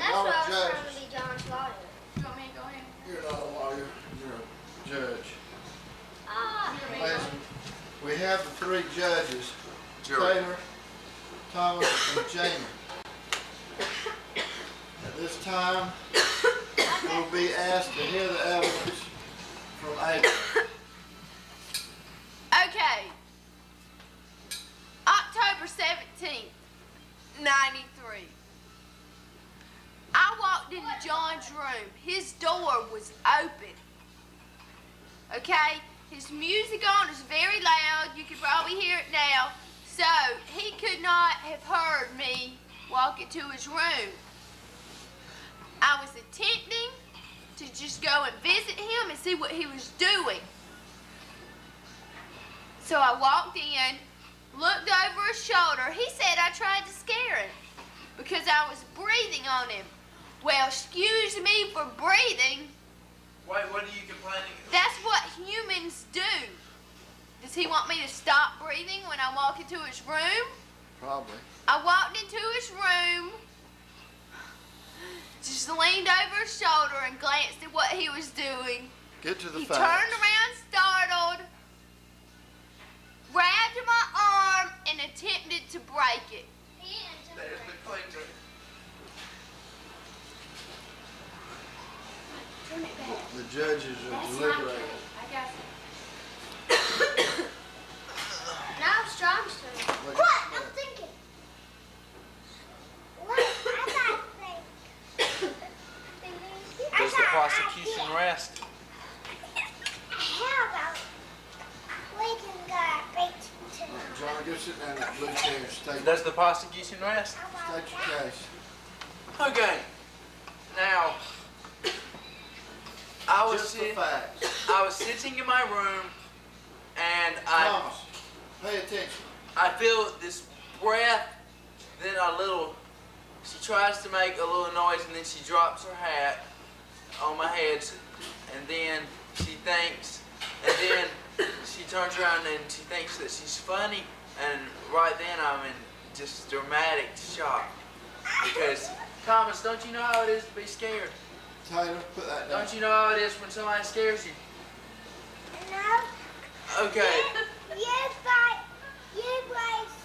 That's lot what of I was trying judges. to be John's lawyer. You want me to go ahead? You're not a lawyer, you're a judge. Ah. Amazing. We have the three judges, Jury. Taylor, Thomas, and Jamie. At this time, we'll be asked to hear the evidence from April. Okay. October 17th, 93. I walked into John's room. His door was open. Okay? His music on is very loud. You can probably hear it now. So, he could not have heard me walk into his room. I was attempting to just go and visit him and see what he was doing. So I walked in, looked over his shoulder. He said I tried to scare him because I was breathing on him. Well, excuse me for breathing. Wait, what are you complaining? That's what humans do. Does he want me to stop breathing when I walk into his room? Probably. I walked into his room, just leaned over his shoulder and glanced at what he was doing. Get to the He facts. turned around startled, grabbed my arm, and attempted to break it. There's the cleaner. The judges are deliberating. I got it. Now it's John's turn. What? I'm thinking. What? I got things. Does the prosecution rest? How about we can go beach tonight? John, go sit down in that blue chair. State Does the prosecution rest? your case. Okay. Now, I was Just the sitting. facts. I was sitting in my room, and I Thomas, pay attention. feel this breath, then a little. She tries to make a little noise, and then she drops her hat on my head, and then she thinks, and then she turns around and she thinks that she's funny, and right then I'm in just dramatic shock because Thomas, don't you know how it is to be scared? Taylor, put that down. Don't you know how it is when somebody scares you? No. Okay. You raised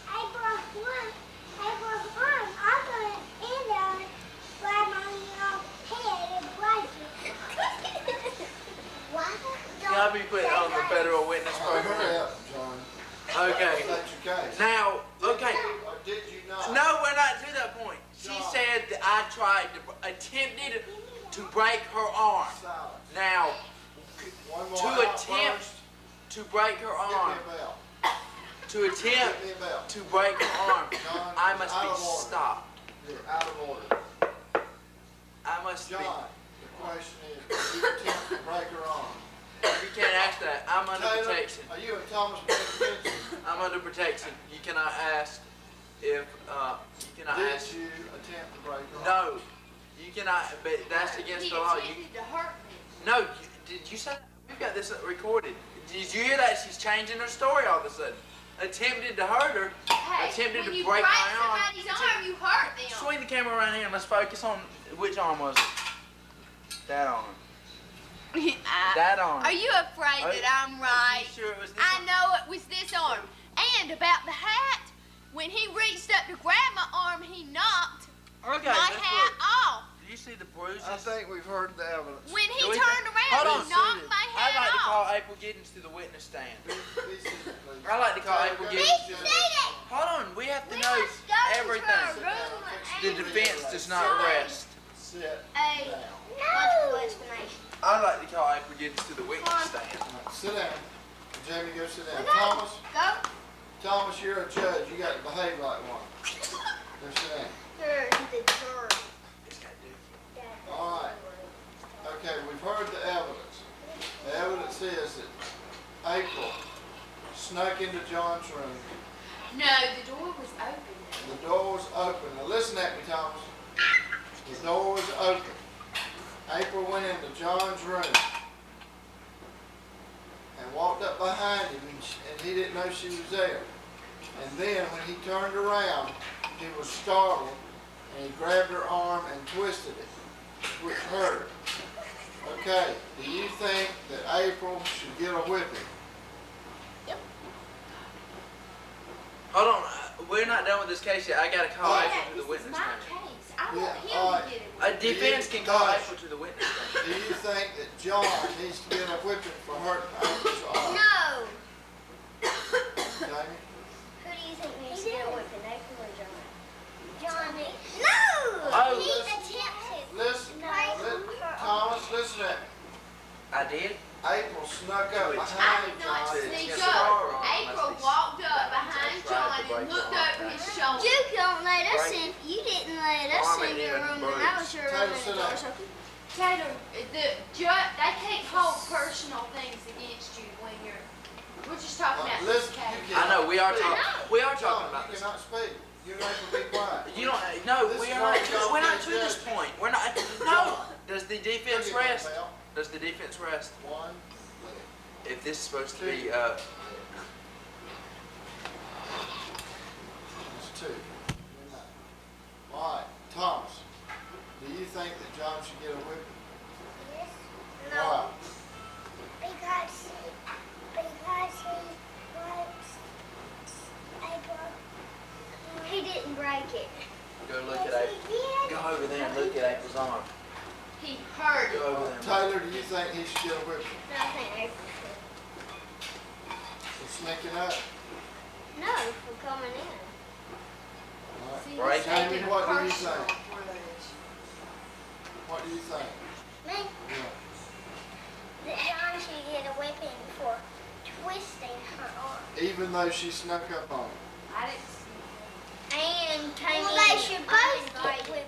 April's one. April's arm. I'm going to end on it, grab on your head and break it. Why Can I be put on the federal witness Hurry program? up, John. Okay. State your case. Now, okay. Or did you not? No, we're not to that point. She John. said that I attempted to break her arm. Silence. Now, One more to outburst. attempt to break her Give arm, me a bell. to attempt Give me a bell. to break her arm, John, I must out be of order. stopped. You're out of order. I must be. John, the question is, did you attempt to break her arm? You can't ask that. I'm under Taylor, protection. are you and Thomas paying attention? I'm under protection. You cannot ask if you cannot Did ask. you attempt to break her arm? No, you cannot. But that's against He the law. You, attempted to hurt me. no, did you say that? We've got this recorded. Did you hear that? She's changing her story all of a sudden. Attempted to hurt her. Hey, Attempted when to you break my arm. somebody's arm, you hurt them. Swing the camera around here and let's focus on which arm was it? That arm. That arm. Are you afraid Are that you- I'm right? You sure it was this I one? know it was this arm. And about the hat, when he reached up to grab my arm, he knocked Okay, my let's hat look. off. Do you see the bruises? I think we've heard the evidence. When he Do we- turned Hold around, on. he knocked my I'd hat like to call off. April Giddens to the witness stand. Be seated, please. I'd like to call Taylor, April go Giddens. to the Be seated. Hold on, we have to We know must go to everything. her room The and defense does not rest. Sit A down. logical explanation. I'd like to call April Giddens to the witness stand. All right, sit down. Jamie, go sit down. We got- Thomas, Go. Thomas, you're a judge. You got to behave like one. Go sit down. Here's the jury. All right. Okay, we've heard the evidence. The evidence is that April snuck into John's room. No, the door was open. The door was open. Now listen at me, Thomas. The door was open. April went into John's room and walked up behind him, and he didn't know she was there. And then when he turned around, he was startled, and he grabbed her arm and twisted it with her. Okay, do you think that April should get a whipping? Hold on, we're not done with this case yet. I gotta call Yeah, April to This the witness is my stand. case. I Yeah, want him alright. to get it. A defense can call Gosh. April to the witness stand. Do you think that John needs to get a whipping for hurting April's eye? No. Jamie? Who do you think needs to get a whipping, April or John? Johnny. No. Oh, He listen. attempted. Listen, No. Thomas, listen at me. I did? April snuck up I behind did not John. sneak It's up. wrong. April walked up behind John and looked over his shoulder. You don't let us in. You didn't let us Arm in ain't your even room when bruised. I was your room Taylor, and the sit door down. was open. Taylor, the judge, they can't hold personal things against you when you're. We're just talking about this Listen, case. you I know, we are Speak. talking, we are talking John, about you this. cannot speak. You're not to be quiet. You don't, no, This we is are not, why y'all we're not can't to this judge. point. We're not, no. Does the defense Look at rest? that bell. Does the defense rest? One, If this is supposed to be, that's two. All right, Thomas, do you think that John should get a whipping? Yes. Why? Because he wants April. He didn't break it. go look at Yes, April. he did. Go over there and look at April's arm. He hurt Go it. over there. and look. Tyler, do you think he should get a whipping No, I think April for sneaking up? should. No, for coming in. All right. See, Right, he's Jamie, taking what do you personal think? for this. What do you think? Me? Yeah. That John should get a whipping for twisting her arm. Even though she snuck up on him. I didn't see And Tiny. Well, they should both get invited